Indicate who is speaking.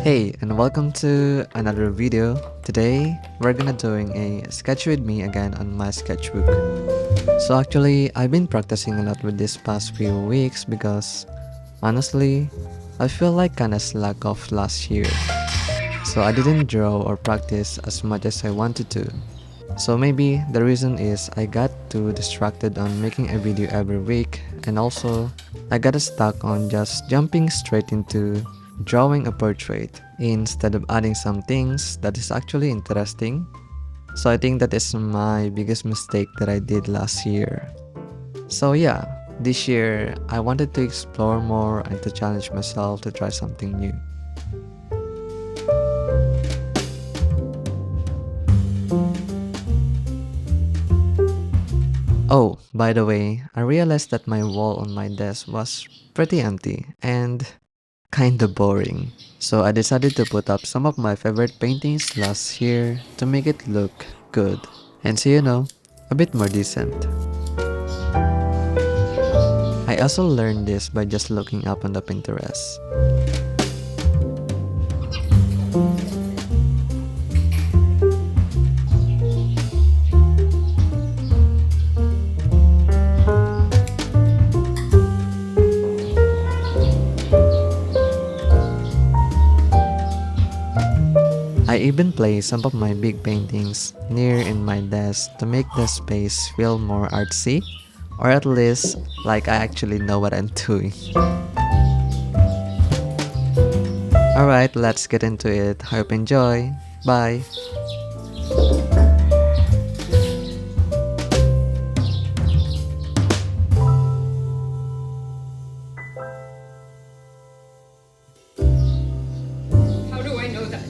Speaker 1: Hey, and welcome to another video. Today, we're gonna doing a sketch with me again on my sketchbook. So actually, I've been practicing a lot with this past few weeks because honestly, I feel like kinda slack off last year. So I didn't draw or practice as much as I wanted to. So maybe the reason is I got too distracted on making a video every week, and also I got stuck on just jumping straight into drawing a portrait instead of adding some things that is actually interesting. So I think that is my biggest mistake that I did last year. So yeah, this year I wanted to explore more and to challenge myself to try something new. Oh, by the way, I realized that my wall on my desk was pretty empty and kinda boring. So I decided to put up some of my favorite paintings last year to make it look good. And so a bit more decent. I also learned this by just looking up on the Pinterest. I even place some of my big paintings near in my desk to make the space feel more artsy, or at least like I actually know what I'm doing. Alright, let's get into it. Hope you enjoy. Bye.
Speaker 2: How do I know that?